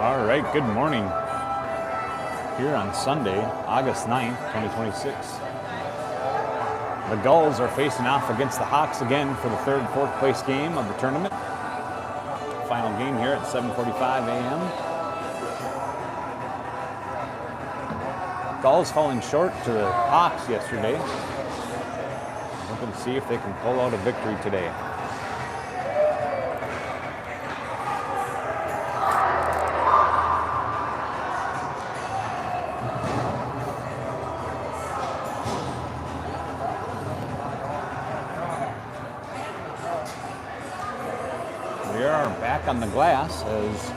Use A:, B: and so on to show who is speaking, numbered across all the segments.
A: All right, good morning. Here on Sunday, August 9th, 2026. The Gulls are facing off against the Hawks again for the third and fourth place game of the tournament. Final game here at 7:45 a.m. Gulls falling short to the Hawks yesterday. Looking to see if they can pull out a victory today. We are back on the glass as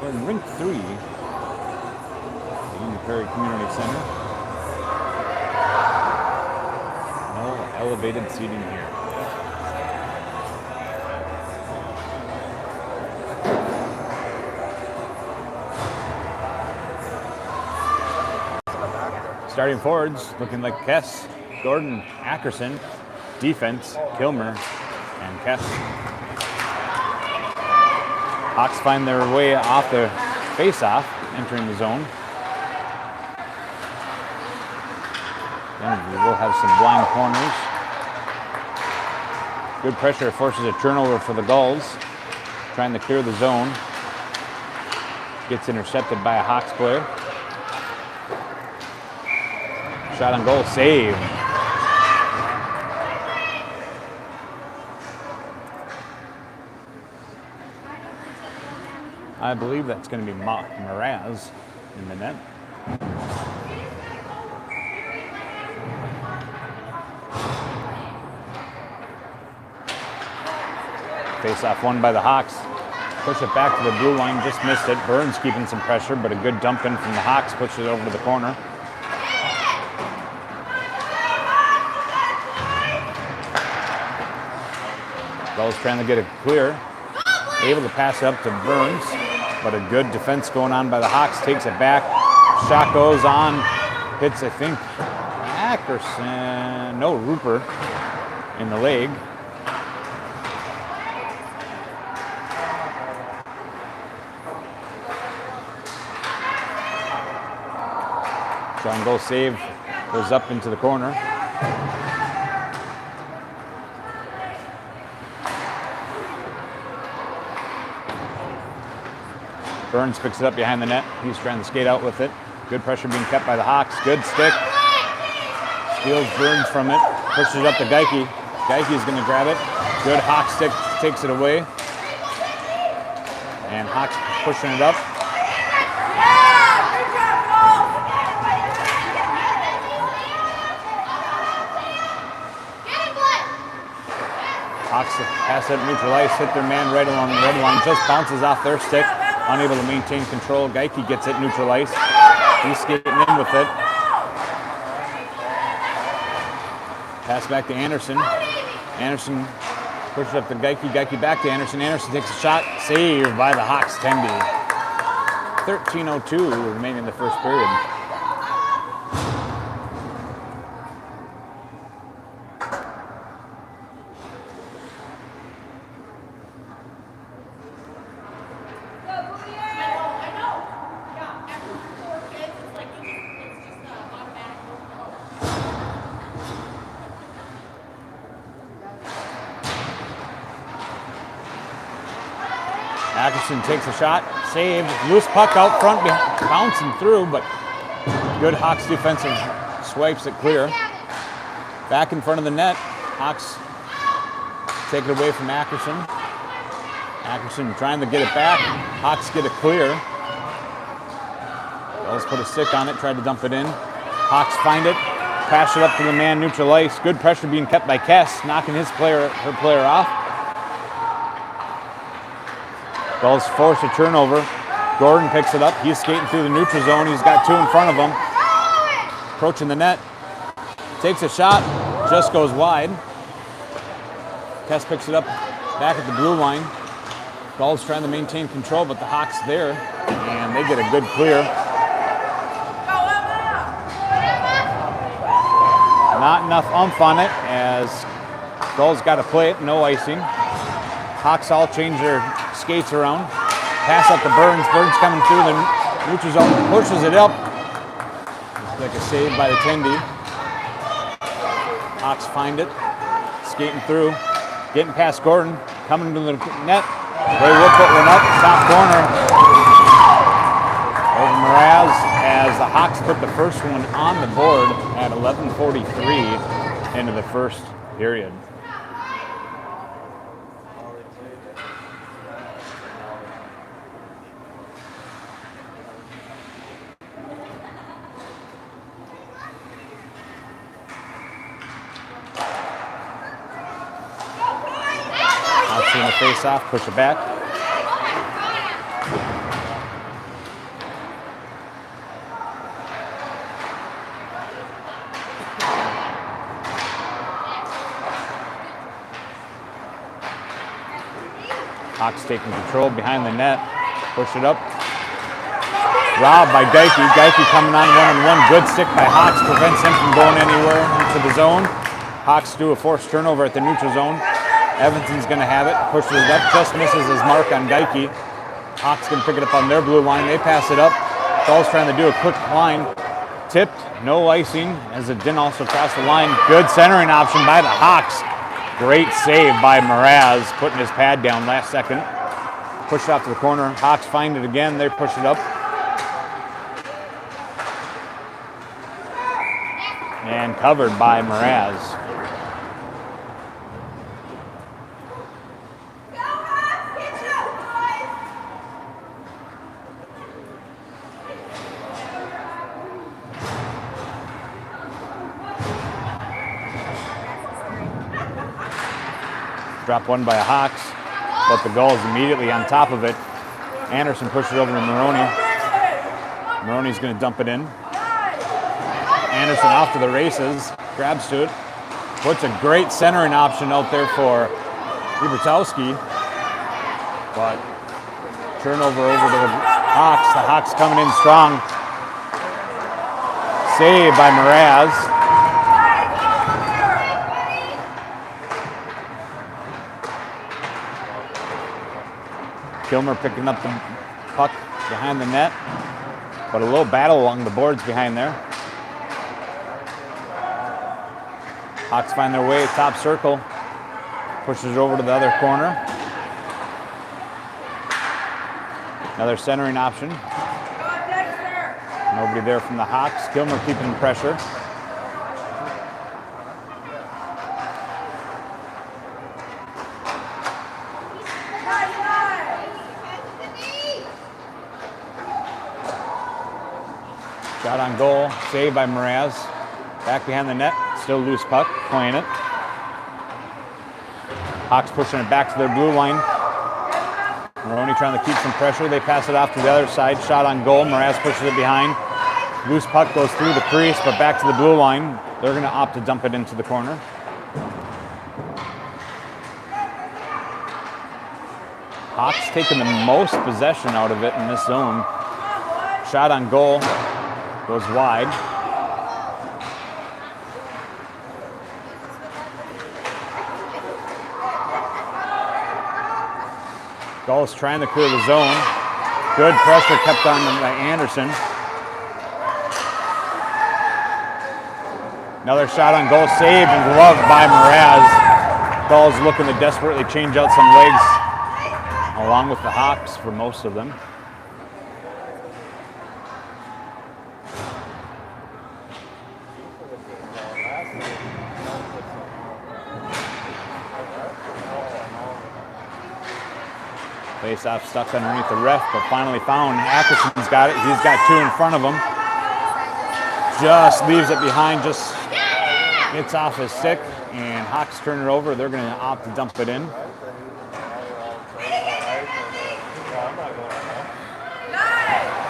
A: we're in rink 3, the Union Prairie Community Center. No elevated seating here. Starting forwards looking like Kess, Gordon, Ackerson. Defense, Kilmer and Kess. Hawks find their way off the face-off, entering the zone. And we will have some blind corners. Good pressure forces a turnover for the Gulls, trying to clear the zone. Gets intercepted by a Hawks player. Shot on goal, save. I believe that's going to be Mraz in the net. Face-off won by the Hawks. Push it back to the blue line, just missed it. Burns keeping some pressure, but a good dump in from the Hawks pushes it over to the corner. Gulls trying to get it clear. Able to pass up to Burns, but a good defense going on by the Hawks. Takes it back. Shot goes on. Hits, I think, Ackerson. No, Rupert in the leg. Shot goal save. Goes up into the corner. Burns picks it up behind the net. He's trying to skate out with it. Good pressure being kept by the Hawks. Good stick. Steals Burns from it. Pushes it up to Geike. Geike's going to grab it. Good Hawk stick takes it away. And Hawks pushing it up. Hawks pass it, neutral ice, hit their man right along the red line. Just bounces off their stick. Unable to maintain control. Geike gets it, neutral ice. He's skating in with it. Pass back to Anderson. Anderson pushes up to Geike. Geike back to Anderson. Anderson takes a shot. Saved by the Hawks, Tenby. 13:02 remaining in the first period. Ackerson takes a shot, saved, loose puck out front, bouncing through, but good Hawks defensive swipes it clear. Back in front of the net, Hawks take it away from Ackerson. Ackerson trying to get it back, Hawks get it clear. Gulls put a stick on it, tried to dump it in. Hawks find it, pass it up to the man, neutral ice. Good pressure being kept by Kess, knocking her player off. Gulls force a turnover. Gordon picks it up. He's skating through the neutral zone. He's got two in front of him. Approaching the net. Takes a shot. Just goes wide. Kess picks it up back at the blue line. Gulls trying to maintain control, but the Hawks there. And they get a good clear. Not enough oomph on it as Gulls got to play it. No icing. Hawks all change their skates around. Pass up to Burns. Burns coming through the neutral zone, pushes it up. Looks like a save by the Tendy. Hawks find it, skating through, getting past Gordon, coming to the net. They will put one up, top corner. Over Mraz as the Hawks put the first one on the board at 11:43 into the first period. Seeing the face off, push it back. Hawks taking control behind the net. Push it up. Robbed by Geike. Geike coming on one-on-one. Good stick by Hawks. Prevents him from going anywhere into the zone. Hawks do a forced turnover at the neutral zone. Evanson's going to have it. Pushes it up. Just misses his mark on Geike. Hawks going to pick it up on their blue line. They pass it up. Gulls trying to do a quick line. Tipped. No icing as it didn't also cross the line. Good centering option by the Hawks. Great save by Mraz, putting his pad down last second. Push it out to the corner. Hawks find it again. They push it up. And covered by Mraz. Drop one by the Hawks, but the Gulls immediately on top of it. Anderson pushes it over to Maroney. Maroney's going to dump it in. Anderson off to the races, grabs to it, puts a great centering option out there for Hubertowski, but turnover over to the Hawks. The Hawks coming in strong. Save by Mraz. Kilmer picking up the puck behind the net, but a little battle along the boards behind there. Hawks find their way, top circle, pushes it over to the other corner. Another centering option. Nobody there from the Hawks. Kilmer keeping the pressure. Shot on goal, saved by Mraz. Back behind the net, still loose puck, playing it. Hawks pushing it back to their blue line. Maroney trying to keep some pressure. They pass it off to the other side. Shot on goal, Mraz pushes it behind. Loose puck goes through the crease, but back to the blue line. They're going to opt to dump it into the corner. Hawks taking the most possession out of it in this zone. Shot on goal. Goes wide. Gulls trying to clear the zone. Good pressure kept on by Anderson. Another shot on goal, saved and gloved by Mraz. Gulls looking to desperately change out some legs, along with the Hawks for most of them. Face-off stuck underneath the ref, but finally found. Ackerson's got it. He's got two in front of him. Just leaves it behind, just gets off his stick, and Hawks turn it over. They're going to opt to dump it in.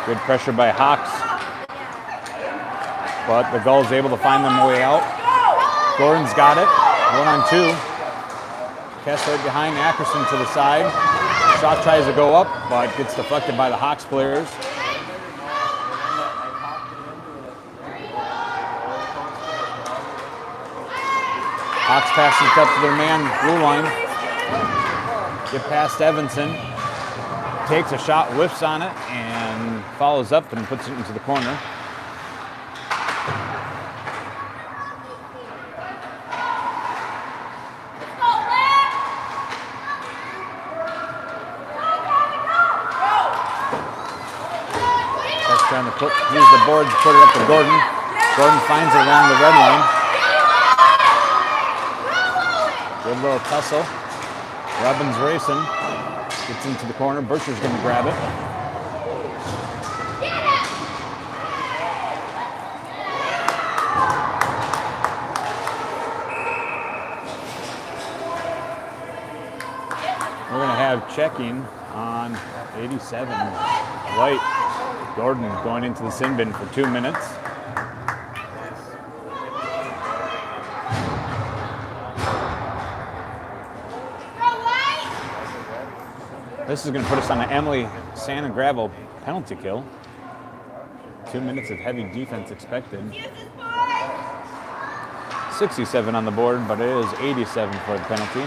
A: Good pressure by Hawks, but the Gulls able to find them way out. Gordon's got it. 1-on-2. Kessler behind Ackerson to the side. Shot tries to go up, but gets deflected by the Hawks players. Hawks passing it up to their man, blue line. Get past Evanson. takes a shot, whiffs on it, and follows up and puts it into the corner. That's trying to use the board to put it up to Gordon. Gordon finds it around the red line. Good little tussle. Robbins racing. Gets into the corner. Bircher's going to grab it. We're going to have checking on 87. White. Gordon going into the sin bin for 2 minutes. This is going to put us on an Emily Sand and Gravel penalty kill. 2 minutes of heavy defense expected. 67 on the board, but it is 87 for the penalty.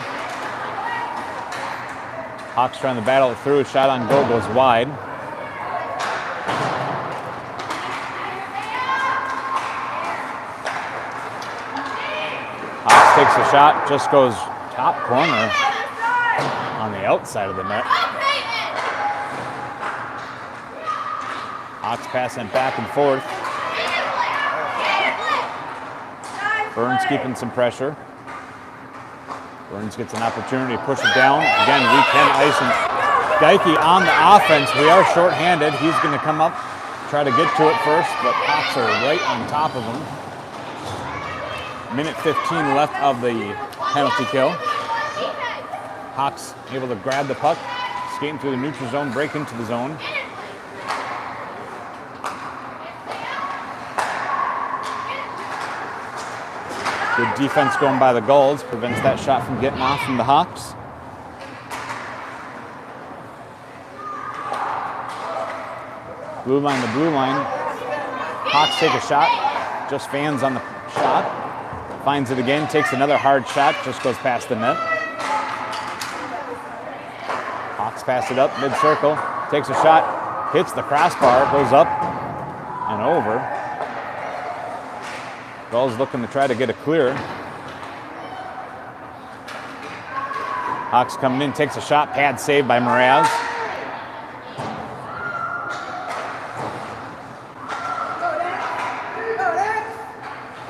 A: Hawks trying to battle it through. Shot on goal goes wide. Hawks takes a shot, just goes top corner on the outside of the net. Hawks passing back and forth. Burns keeping some pressure. Burns gets an opportunity to push it down. Again, we can ice him. Geike on the offense. We are shorthanded. He's going to come up, try to get to it first, but Hawks are right on top of him. Minute 15 left of the penalty kill. Hawks able to grab the puck, skating through the neutral zone, break into the zone. Good defense going by the Gulls, prevents that shot from getting off from the Hawks. Blue line to blue line. Hawks take a shot, just fans on the shot. Finds it again, takes another hard shot, just goes past the net. Hawks pass it up mid-circle, takes a shot, hits the crossbar, goes up and over. Gulls looking to try to get a clear. Hawks coming in, takes a shot, pad save by Mraz.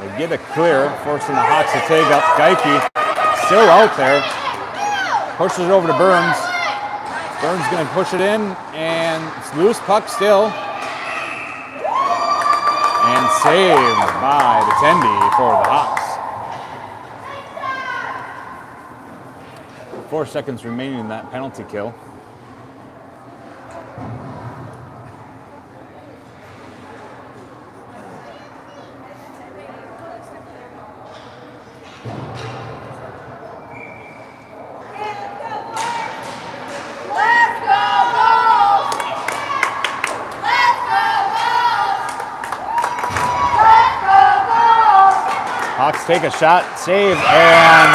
A: They get a clear, forcing the Hawks to take up. Geike still out there. Pushes it over to Burns. Burns going to push it in, and it's loose puck still. And saved by the Tendy for the Hawks. 4 seconds remaining in that penalty kill. Hawks take a shot, save, and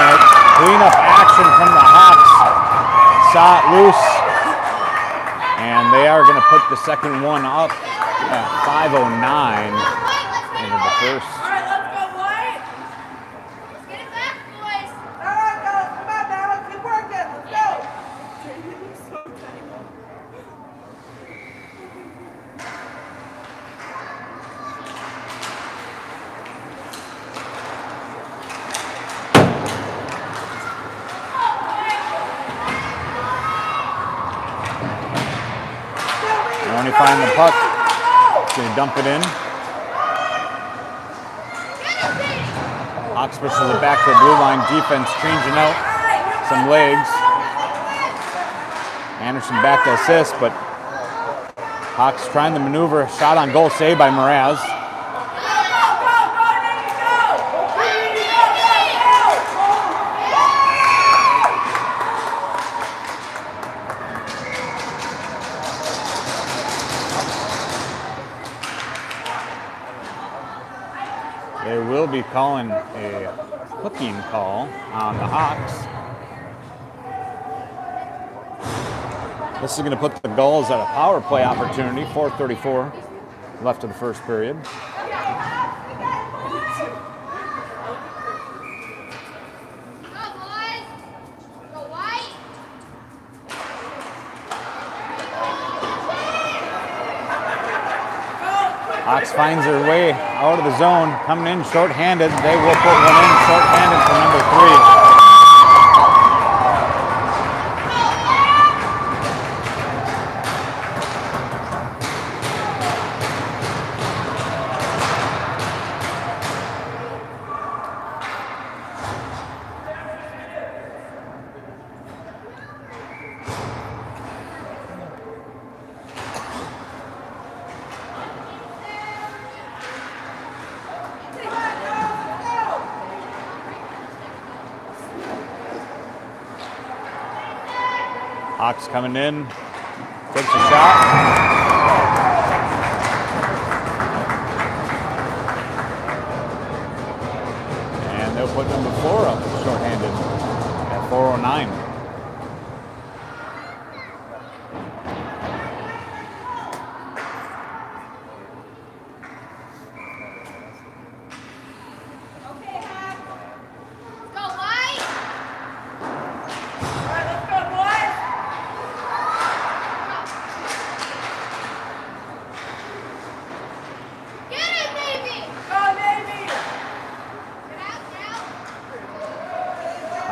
A: cleanup action from the Hawks. Saw it loose, and they are going to put the second one up at 5:09 into the first.
B: All right, let's go, White. Let's get it back, boys. All right, guys, come on now. Let's keep working. Let's go.
A: When he finds the puck, he's going to dump it in. Hawks pushes it back to the blue line. Defense changing out some legs. Anderson back to assist, but Hawks trying to maneuver. Shot on goal, saved by Mraz. They will be calling a hooking call on the Hawks. This is going to put the Gulls at a power play opportunity. 4:34 left of the first period. Hawks finds their way out of the zone, coming in short-handed. They will put one in short-handed for number 3. Hawks coming in, takes a shot. And they'll put number 4 up short-handed at 4:09.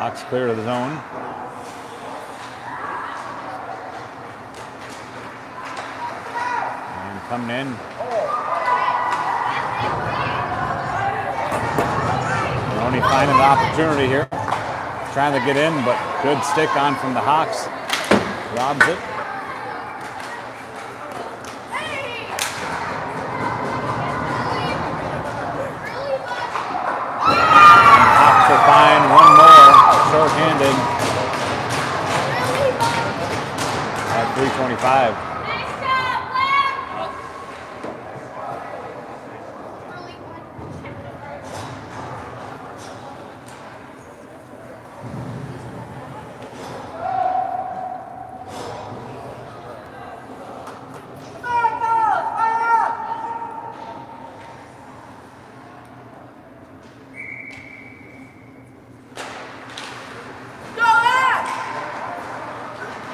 A: Hawks clear to the zone. And coming in. They're only finding the opportunity here. Trying to get in, but good stick on from the Hawks. Robs it. Hawks will find one more. Short-handed at 3:25.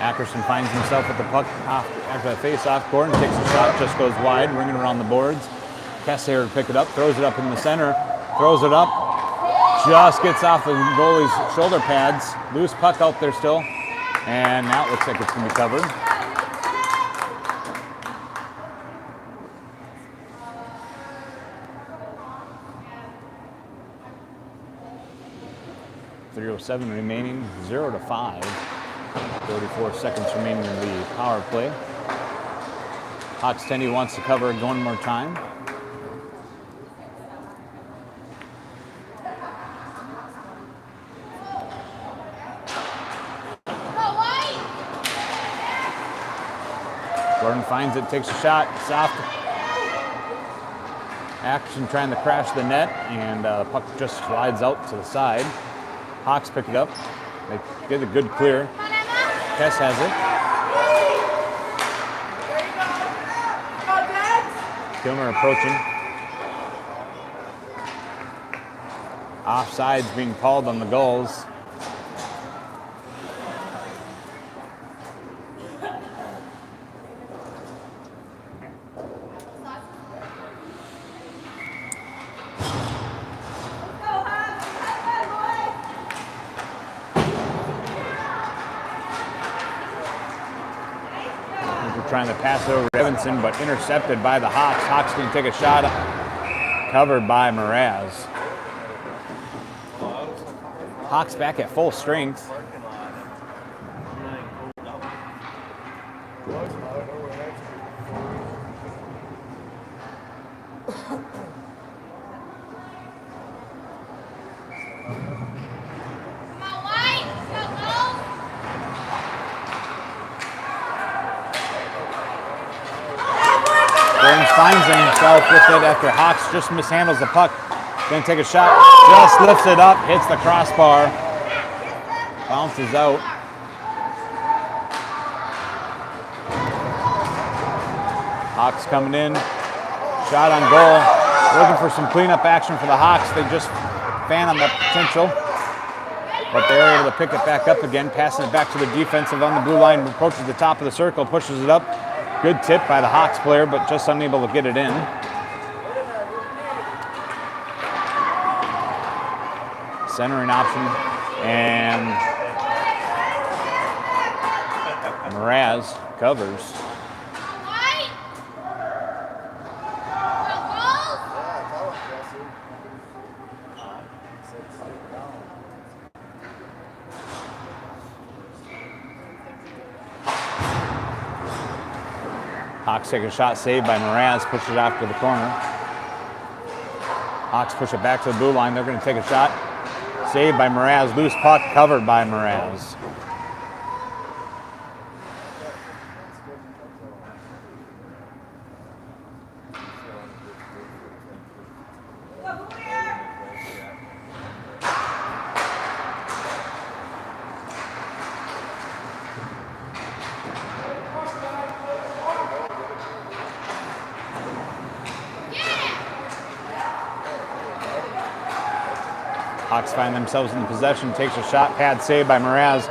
A: Ackerson finds himself with the puck after the face-off. Gordon takes a shot, just goes wide, ringing around the boards. Kessler to pick it up, throws it up in the center, throws it up, just gets off the goalie's shoulder pads. Loose puck out there still, and now it looks like it's going to be covered. .307 remaining, 0-5. 34 seconds remaining in the power play. Hawks Tenny wants to cover it one more time. Gordon finds it, takes a shot, soft. Action trying to crash the net, and puck just slides out to the side. Hawks pick it up. They get a good clear. Kess has it. Kilmer approaching. Offside's being called on the Gulls. Trying to pass it over to Evanson, but intercepted by the Hawks. Hawks can take a shot, covered by Mraz. Hawks back at full strength. Burns finds himself with it after Hawks just mishandles the puck. Gonna take a shot, just lifts it up, hits the crossbar, bounces out. Hawks coming in. Shot on goal. Looking for some cleanup action for the Hawks. They just fan on the potential. But they're able to pick it back up again, passing it back to the defensive on the blue line, approaches the top of the circle, pushes it up. Good tip by the Hawks player, but just unable to get it in. Centering option, and Mraz covers. Hawks take a shot, saved by Mraz, pushes it off to the corner. Hawks push it back to the blue line. They're going to take a shot. Saved by Mraz. Loose puck, covered by Mraz. Hawks find themselves in the possession, takes a shot, pad saved by Mraz.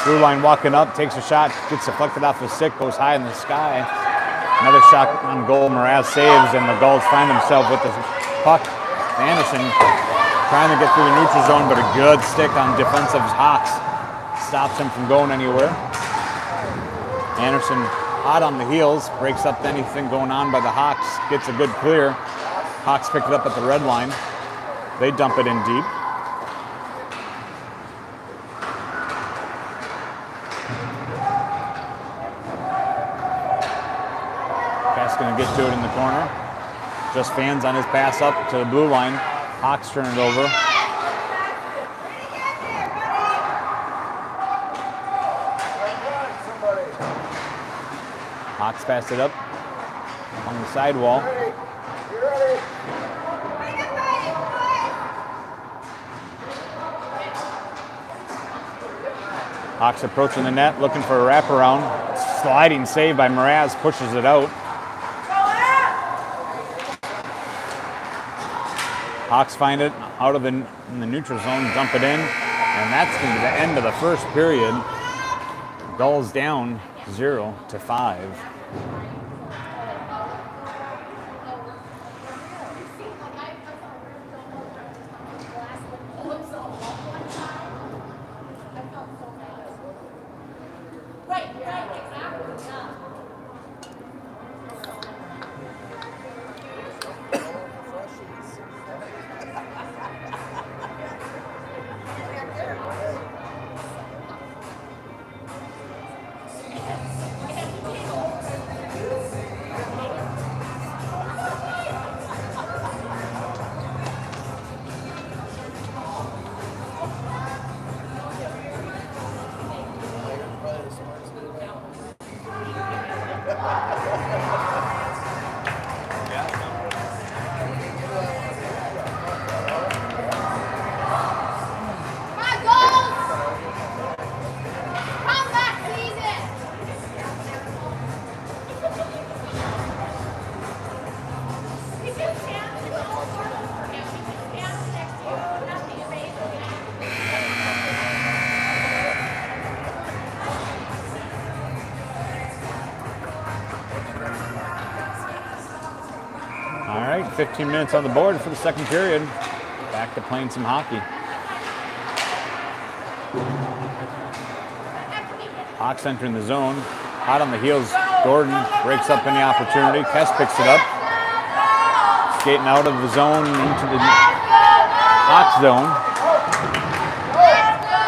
A: Blue line walking up, takes a shot, gets deflected off his stick, goes high in the sky. Another shot on goal, Mraz saves, and the Gulls find themselves with the puck. Anderson trying to get through the neutral zone, but a good stick on defensive Hawks stops him from going anywhere. Anderson hot on the heels, breaks up anything going on by the Hawks, gets a good clear. Hawks pick it up at the red line. They dump it in deep. Pass going to get to it in the corner. Just fans on his pass up to the blue line. Hawks turn it over. Hawks pass it up on the sidewall. Hawks approaching the net, looking for a wraparound. Sliding save by Mraz, pushes it out. Hawks find it out of in the neutral zone, dump it in, and that's going to be the end of the first period. Gulls down 0-5. All right, 15 minutes on the board for the second period. Back to playing some hockey. Hawks entering the zone. Hot on the heels. Gordon breaks up any opportunity. Kess picks it up. Skating out of the zone into the Hawks zone.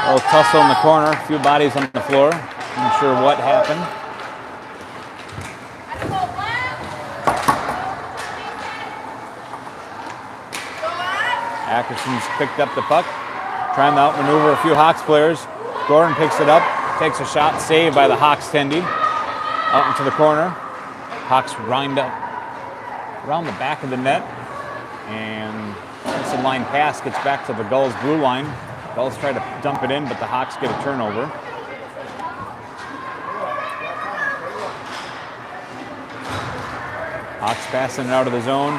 A: A little tussle in the corner. A few bodies on the floor. Not sure what happened. Ackerson's picked up the puck, trying to outmaneuver a few Hawks players. Gordon picks it up, takes a shot, saved by the Hawks tendy. Out into the corner. Hawks wind up around the back of the net, and it's a line pass, gets back to the Gulls blue line. Gulls try to dump it in, but the Hawks get a turnover. Hawks passing it out of the zone.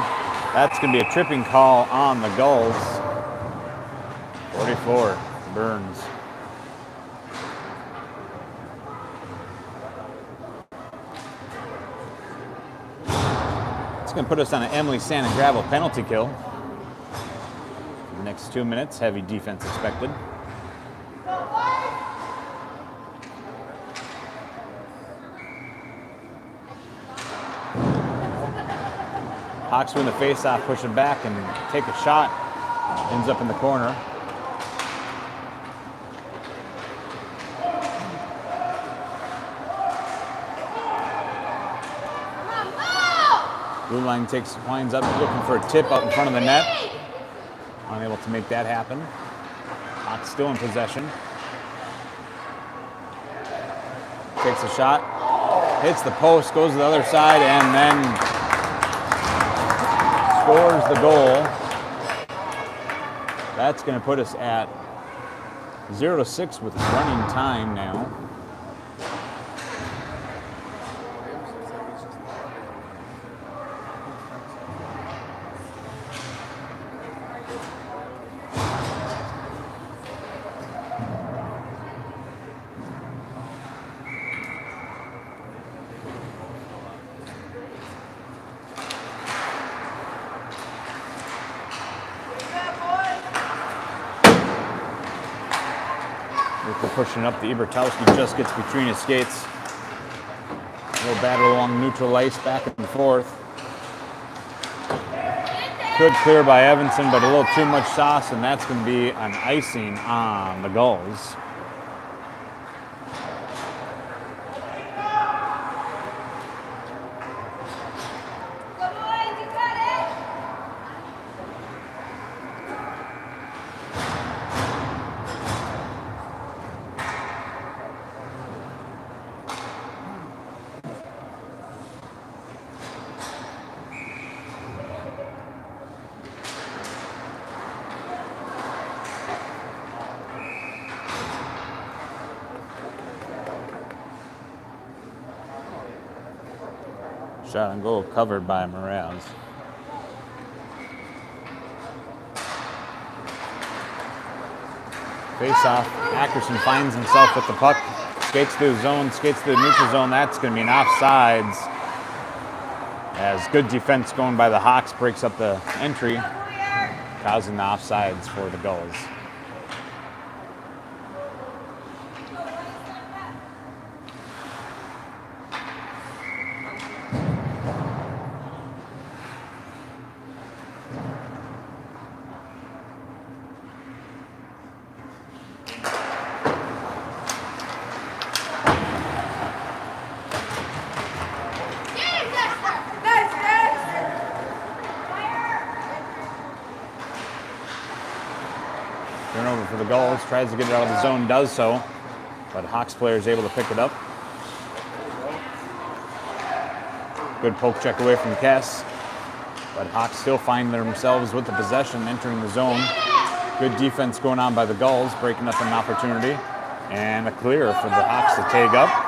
A: That's going to be a tripping call on the Gulls. 44, Burns. It's going to put us on an Emily Sand and Gravel penalty kill. For the next 2 minutes, heavy defense expected. Hawks win the face-off, push it back, and take a shot. Ends up in the corner. Blue line winds up looking for a tip out in front of the net. Unable to make that happen. Hawks still in possession. Takes a shot. Hits the post, goes to the other side, and then scores the goal. That's going to put us at 0-6 with running time now. Pushing up, the Ibertowski just gets between his skates. A little battle along neutral ice, back and forth. Good clear by Evanson, but a little too much sauce, and that's going to be an icing on the Gulls. Shot on goal covered by Mraz. Face off. Ackerson finds himself with the puck. Skates through the zone, skates through the neutral zone. That's going to be an offsides. As good defense going by the Hawks breaks up the entry, causing the offsides for the Gulls. Turnover for the Gulls, tries to get it out of the zone, does so, but Hawks player is able to pick it up. Good poke check away from Kess, but Hawks still find themselves with the possession entering the zone. Good defense going on by the Gulls, breaking up an opportunity, and a clear for the Hawks to take up.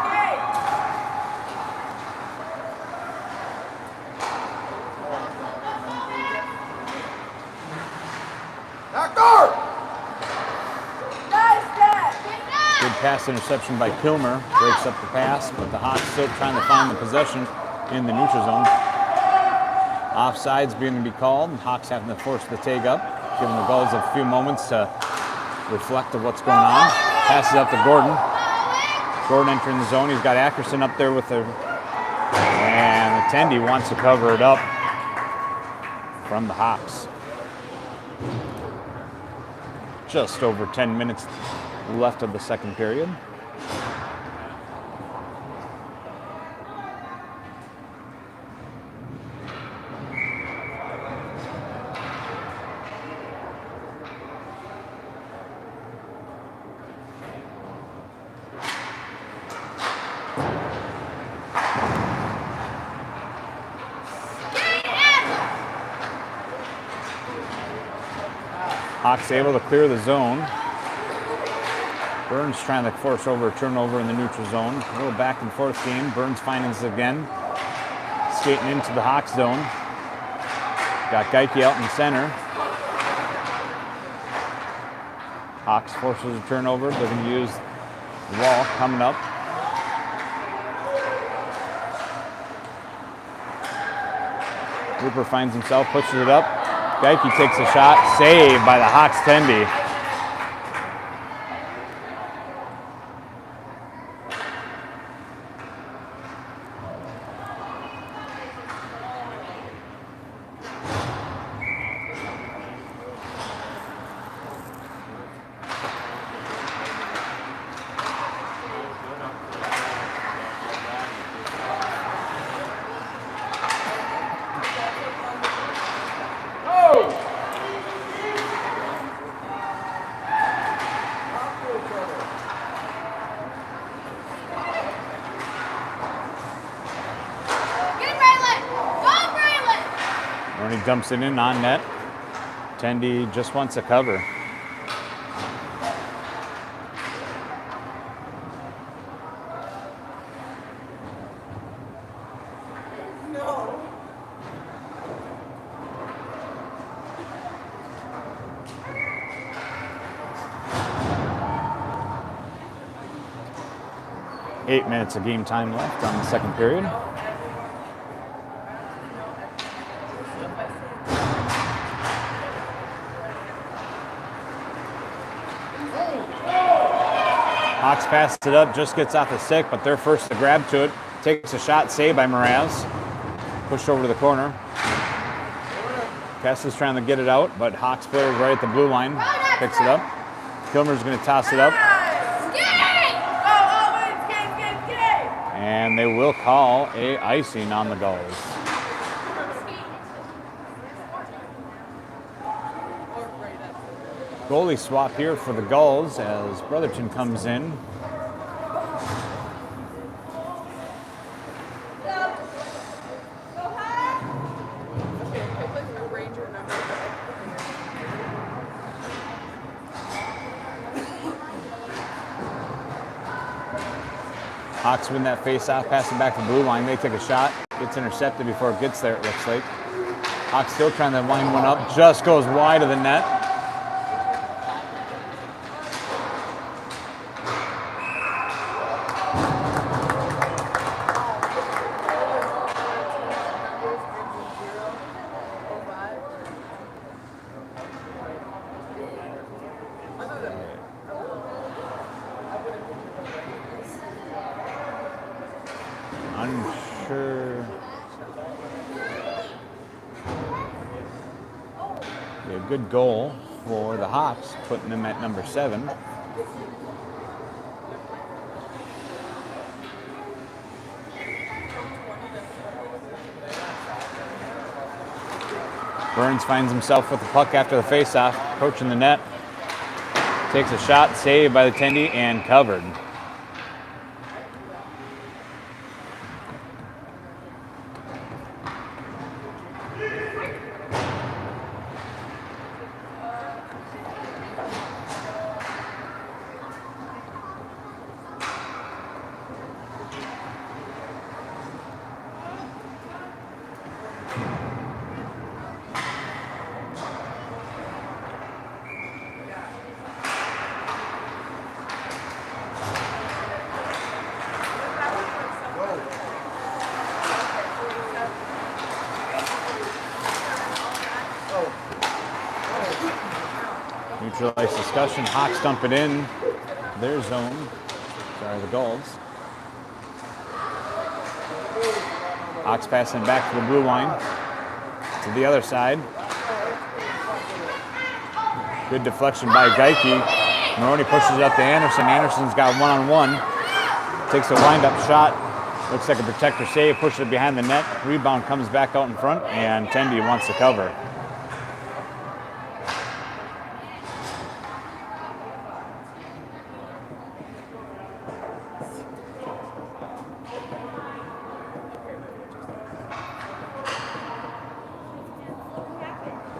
A: Pass interception by Kilmer, breaks up the pass, but the Hawks still trying to find the possession in the neutral zone. Offsides being to be called, and Hawks having to force the take up, giving the Gulls a few moments to reflect of what's going on. Passes up to Gordon. Gordon entering the zone. He's got Ackerson up there with the, and Attendee wants to cover it up from the Hawks. Just over 10 minutes left of the second period. Hawks able to clear the zone. Burns trying to force over a turnover in the neutral zone. A little back and forth game. Burns finds it again. skating into the Hawks zone. Got Geike out in center. Hawks forces a turnover. They're going to use the wall coming up. Rupert finds himself, pushes it up. Geike takes a shot. Saved by the Hawks Tendy. Ernie dumps it in on net. Tendy just wants a cover.
B: No.
A: Eight minutes of game time left on the second period. Hawks passed it up, just gets off the stick, but they're first to grab to it. Takes a shot, saved by Mraz. Pushed over to the corner. Kessler's trying to get it out, but Hawks player's right at the blue line. Picks it up. Kilmer's going to toss it up. And they will call a icing on the Gulls. Goalie swap here for the Gulls as Brotherton comes in. Hawks win that face-off, pass it back to the blue line. They take a shot. Gets intercepted before it gets there, it looks like. Hawks still trying to line one up. Just goes wide of the net. Unsure. A good goal for the Hawks, putting them at number 7. Burns finds himself with the puck after the faceoff, approaching the net. Takes a shot, saved by the Tendy, and covered. Neutralized discussion. Hawks dump it in their zone. Sorry, the Gulls. Hawks passing back to the blue line. To the other side. Good deflection by Geike. Maroney pushes it up to Anderson. Anderson's got one-on-one. Takes a wind-up shot. Looks like a protector save. Pushes it behind the net. Rebound comes back out in front, and Tendy wants to cover.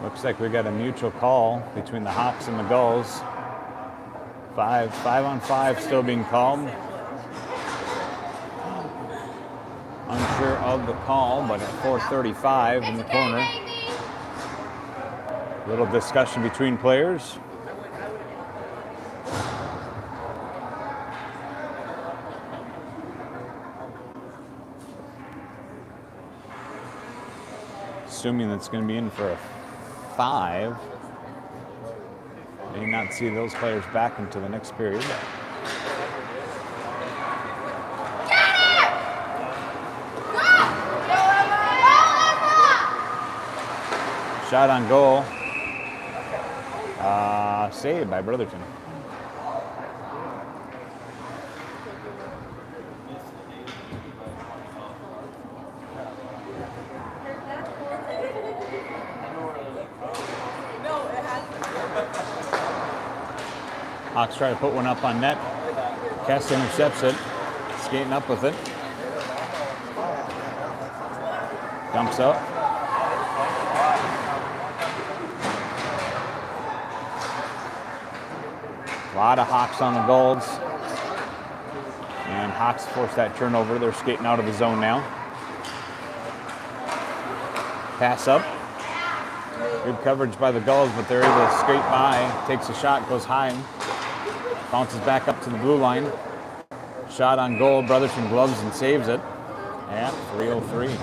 A: Looks like we got a mutual call between the Hawks and the Gulls. 5 on 5 still being called. Unsure of the call, but at 4:35 in the corner. Little discussion between players. Assuming that's going to be in for a 5. May not see those players back into the next period. Shot on goal. Saved by Brotherton. Hawks try to put one up on net. Kess intercepts it. Skating up with it. Dumps up. A lot of Hawks on the goals. And Hawks force that turnover. They're skating out of the zone now. Pass up. Good coverage by the Gulls, but they're able to skate by. Takes a shot, goes high. Bounces back up to the blue line. Shot on goal. Brotherton gloves and saves it at 3:03.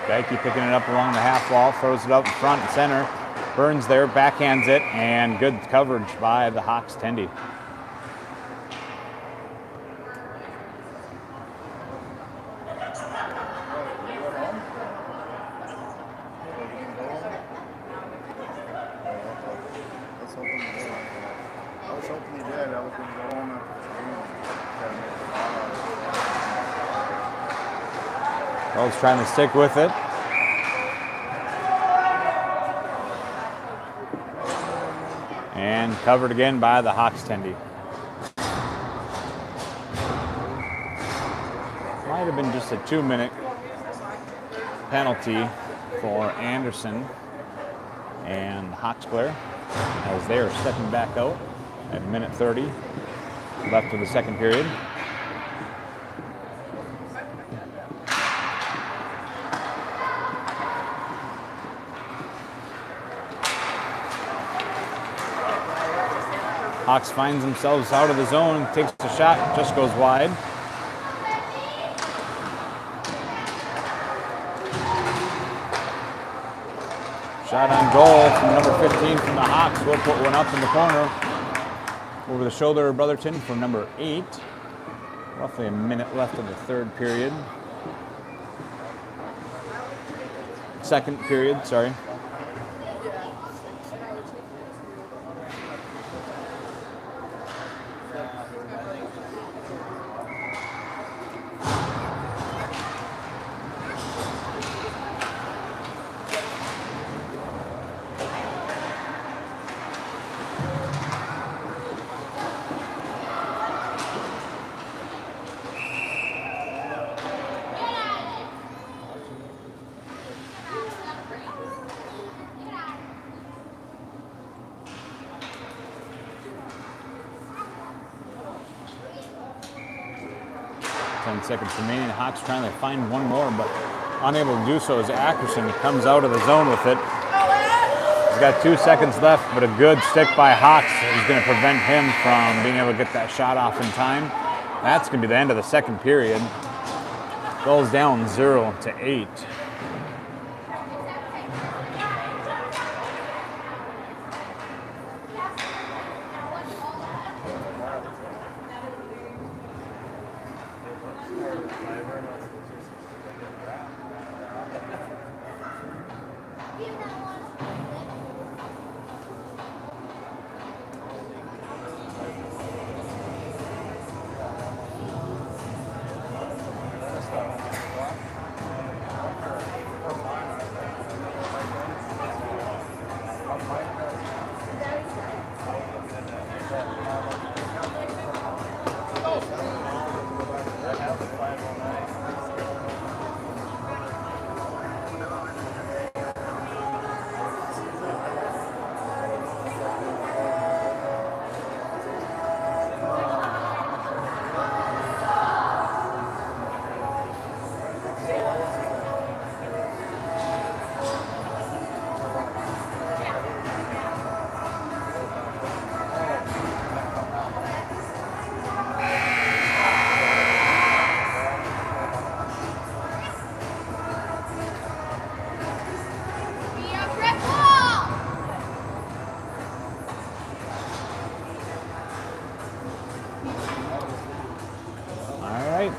A: Dykey picking it up along the half wall, throws it up in front and center. Burns there, backhands it, and good coverage by the Hawks Tendy. Wells trying to stick with it. And covered again by the Hawks Tendy. Might have been just a 2-minute penalty for Anderson and Hawks player as they are stepping back out at minute 30 left of the second period. Hawks finds themselves out of the zone, takes a shot, just goes wide. Shot on goal from number 15 from the Hawks. We'll put one up in the corner. Over the shoulder of Brotherton from number 8. Roughly a minute left of the third period. Second period, sorry. Seconds remaining. The Hawks trying to find one more, but unable to do so as Ackerson comes out of the zone with it. He's got 2 seconds left, but a good stick by Hawks is going to prevent him from being able to get that shot off in time. That's going to be the end of the second period. Goals down 0-8.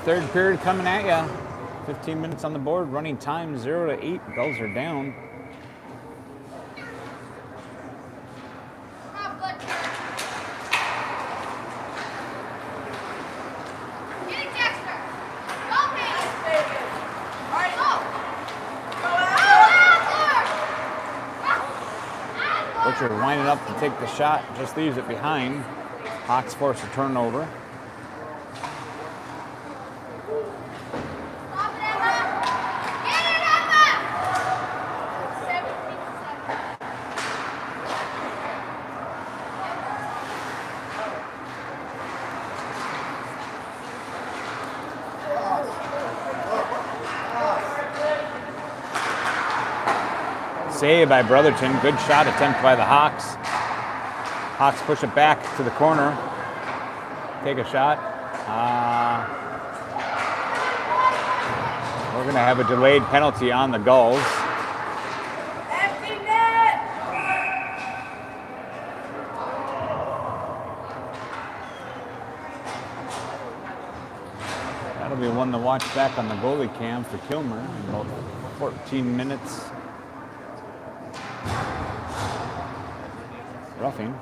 A: Third period coming at ya. 15 minutes on the board. Running time 0-8. Gulls are down. Butcher winding up to take the shot, just leaves it behind. Hawks force a turnover. Save by Brotherton. Good shot attempt by the Hawks. Hawks push it back to the corner. Take a shot. We're going to have a delayed penalty on the Gulls.
B: Empty net!
A: That'll be one to watch back on the goalie cam for Kilmer in about 14 minutes. Roughing.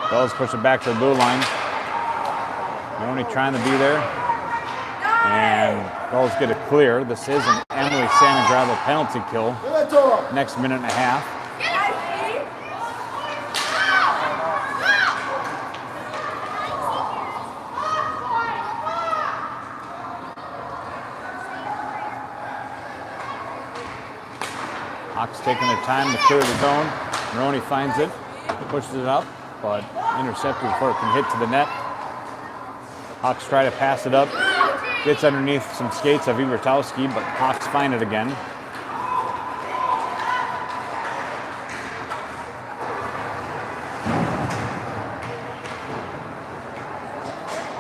A: Gulls push it back to the blue line. Maroney trying to be there. And Gulls get it clear. This is an Emily Sanagrava penalty kill. Next minute and a half. Hawks taking their time to clear the zone. Maroney finds it, pushes it up, but intercepted before it can hit to the net. Hawks try to pass it up. Gets underneath some skates of Ivertowski, but Hawks find it again.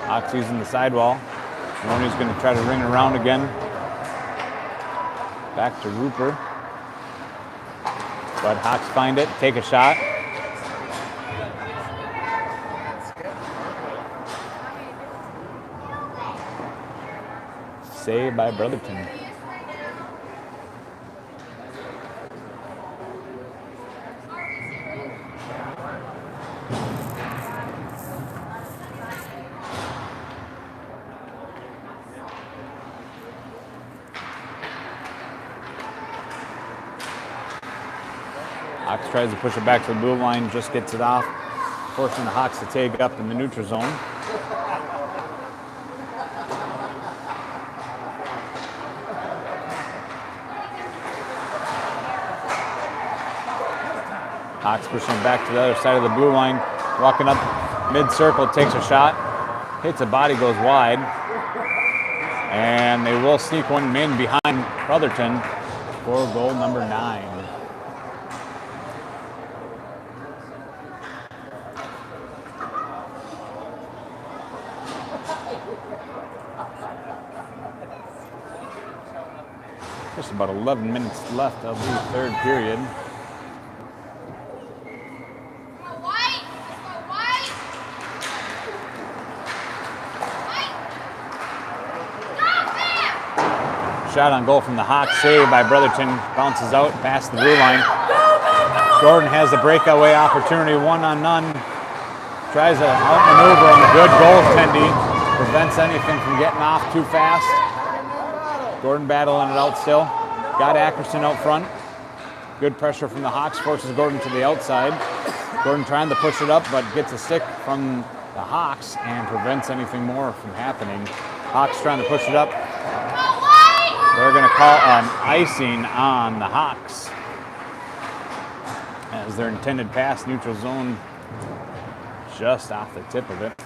A: Hawks using the sidewall. Maroney's going to try to ring around again. Back to Rupert. But Hawks find it, take a shot. Saved by Brotherton. Hawks tries to push it back to the blue line, just gets it off, forcing the Hawks to take up in the neutral zone. Hawks pushing it back to the other side of the blue line, walking up mid-circle, takes a shot, hits a body, goes wide, and they will sneak one in behind Brotherton for goal number 9. Just about 11 minutes left of the third period. Shot on goal from the Hawks, saved by Brotherton, bounces out past the blue line. Gordon has the breakaway opportunity, one-on-none. Tries to outmaneuver on a good goaltending, prevents anything from getting off too fast. Gordon battling it out still. Got Ackerson out front. Good pressure from the Hawks, forces Gordon to the outside. Gordon trying to push it up, but gets a stick from the Hawks and prevents anything more from happening. Hawks trying to push it up. They're going to call an icing on the Hawks as their intended pass, neutral zone, just off the tip of it.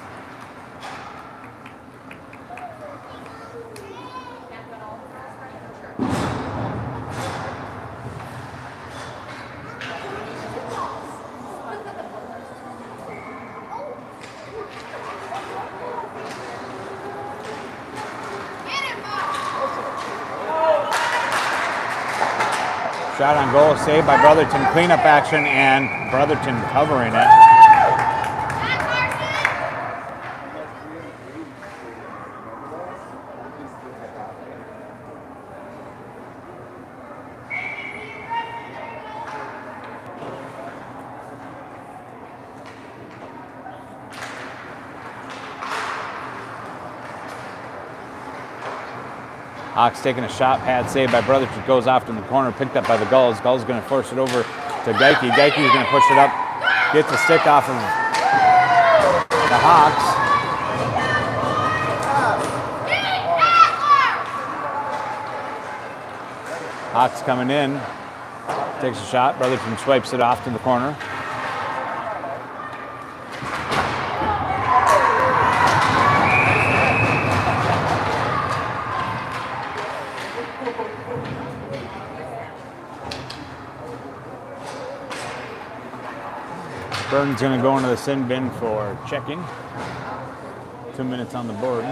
A: Shot on goal, saved by Brotherton. Cleanup action, and Brotherton covering it. Hawks taking a shot, pad saved by Brotherton, goes off in the corner, picked up by the Gulls. Gulls going to force it over to Geike. Geike's going to push it up, gets a stick off of the Hawks. Hawks coming in, takes a shot. Brotherton swipes it off to the corner. Burns going to go into the sin bin for checking. 2 minutes on the board.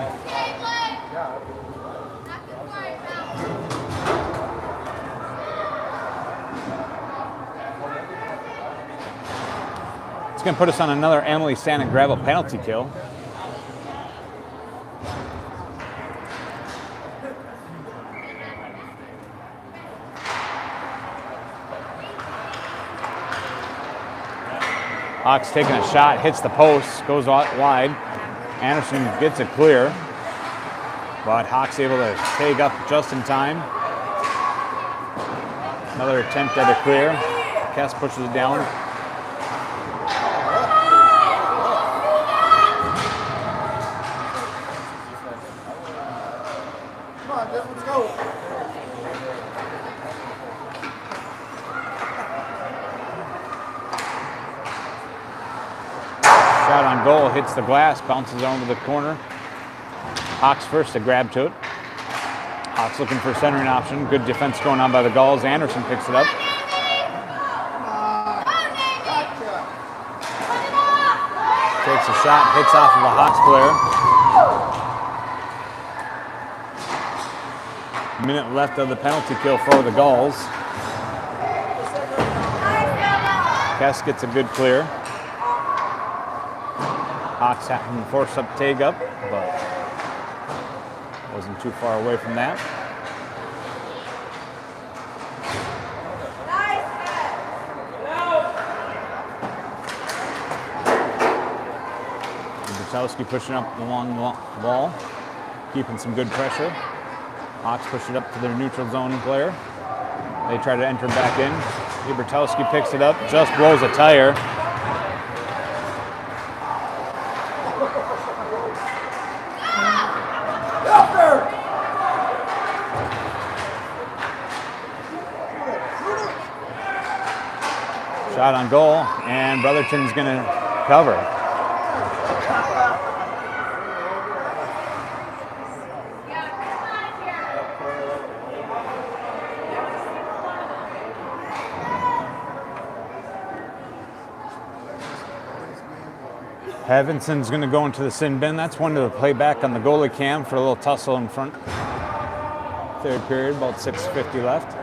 A: It's going to put us on another Emily Sand and Gravel penalty kill. Hawks taking a shot, hits the post, goes out wide. Anderson gets it clear, but Hawks able to take up just in time. Another attempt at a clear. Kess pushes it down.
C: Come on, Jeff, let's go.
A: Shot on goal, hits the glass, bounces onto the corner. Hawks first to grab to it. Hawks looking for a centering option. Good defense going on by the Gulls. Anderson picks it up. Takes a shot, hits off of a Hawks player. Minute left of the penalty kill for the Gulls. Kess gets a good clear. Hawks having to force up Tague up, but wasn't too far away from that. Butowski pushing up along the wall, keeping some good pressure. Hawks push it up to their neutral zone player. They try to enter back in. Bertowski picks it up, just blows a tire. Shot on goal, and Brotherton's going to cover. Hevinson's going to go into the sin bin. That's one to play back on the goalie cam for a little tussle in front. Third period, about 6:50 left.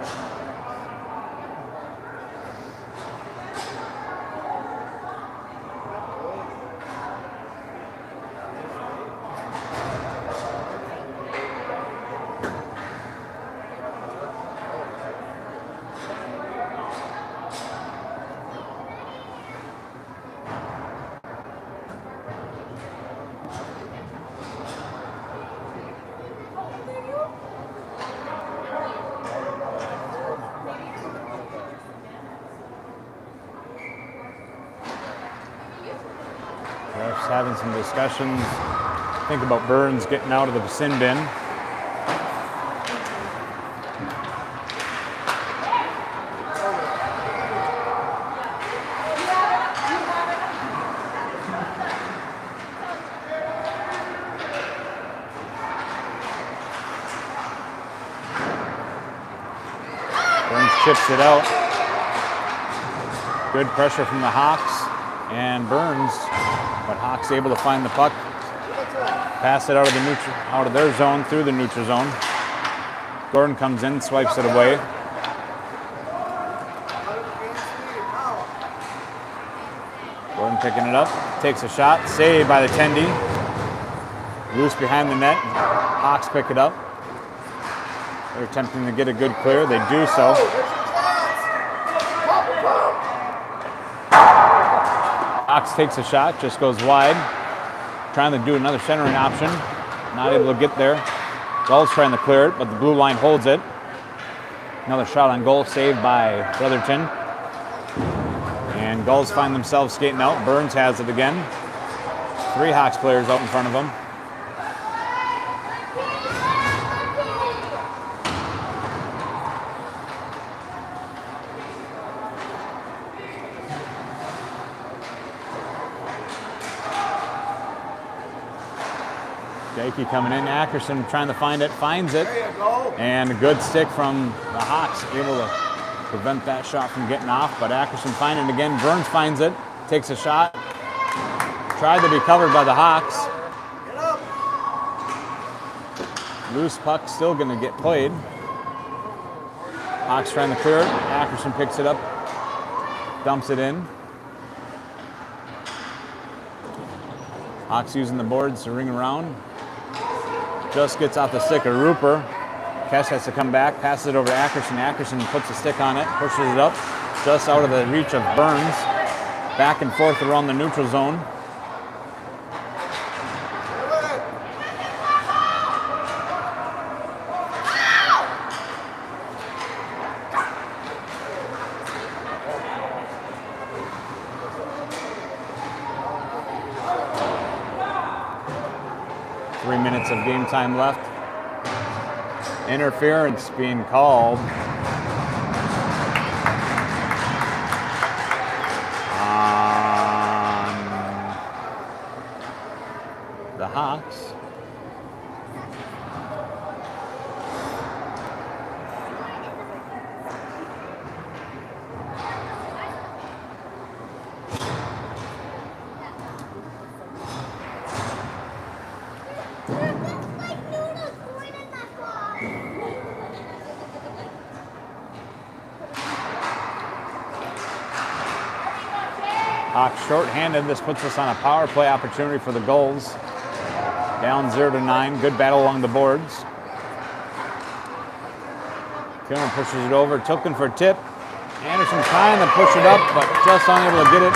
A: Refs having some discussions. Think about Burns getting out of the sin bin. Burns chips it out. Good pressure from the Hawks and Burns. But Hawks able to find the puck, pass it out of their zone through the neutral zone. Gordon comes in, swipes it away. Gordon picking it up, takes a shot, saved by the Tendy. Loose behind the net. Hawks pick it up. They're attempting to get a good clear. They do so. Hawks takes a shot, just goes wide. Trying to do another centering option. Not able to get there. Gulls trying to clear it, but the blue line holds it. Another shot on goal, saved by Brotherton. And Gulls find themselves skating out. Burns has it again. 3 Hawks players out in front of him. Jakey coming in. Ackerson trying to find it, finds it.
C: There you go.
A: And a good stick from the Hawks, able to prevent that shot from getting off. But Ackerson finding it again. Burns finds it, takes a shot. Tried to be covered by the Hawks.
C: Get up.
A: Loose puck still going to get played. Hawks trying to clear it. Ackerson picks it up, dumps it in. Hawks using the boards to ring around. Just gets off the stick of Rupert. Kesh has to come back, passes it over to Ackerson. Ackerson puts a stick on it, pushes it up, just out of the reach of Burns. Back and forth around the neutral zone. Of game time left. Interference being called on the Hawks. Hawks short-handed. This puts us on a power play opportunity for the Gulls. Down 0-9. Good battle along the boards. Kilman pushes it over. Tilken for a tip. Anderson trying to push it up, but just unable to get it.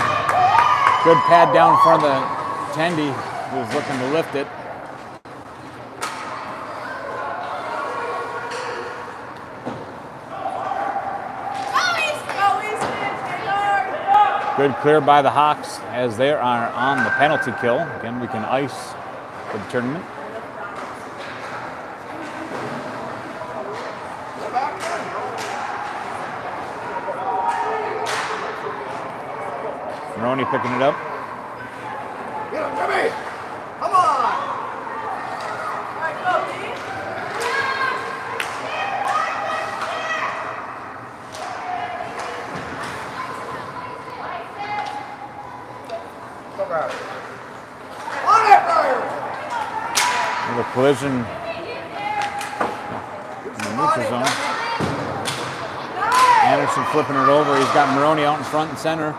A: Good pad down in front of the Tendy, who was looking to lift it. Good clear by the Hawks as they are on the penalty kill. Again, we can ice for the tournament. Maroney picking it up.
C: Get him, Jimmy. Come on.
B: All right, go, D.
C: Come out. On it, Ryan.
A: With a collision in the neutral zone. Anderson flipping it over. He's got Maroney out in front and center.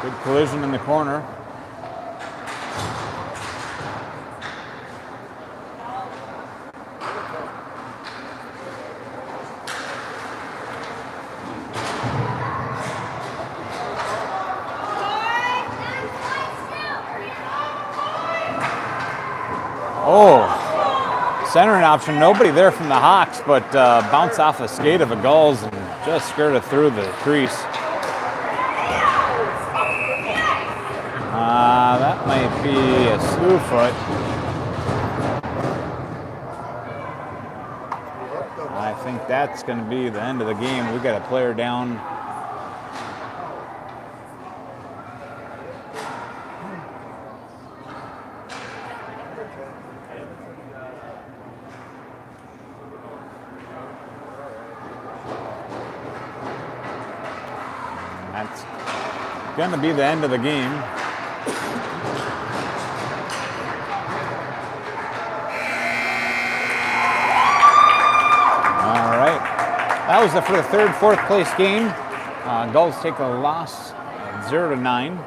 A: Good collision in the corner. Oh, centering option. Nobody there from the Hawks, but bounced off the skate of the Gulls and just skirted through the crease. That might be a slew foot. I think that's going to be the end of the game. We got a player down. That's going to be the end of the game. That was for the third, fourth place game. Gulls take a loss, 0-9 0-9.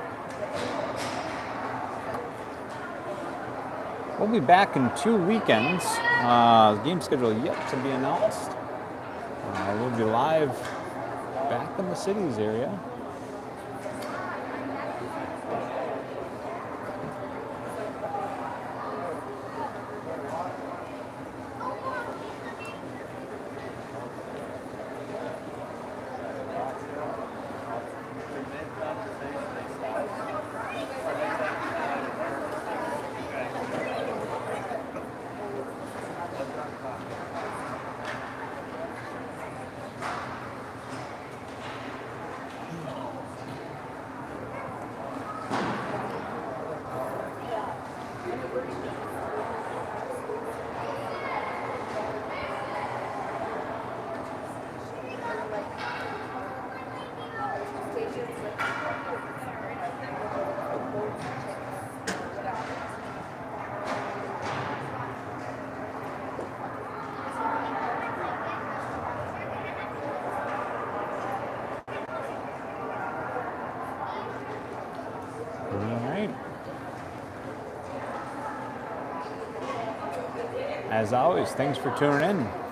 A: We'll be back in 2 weekends. Game schedule yet to be announced. We'll be live back in the cities area. As always, thanks for tuning in.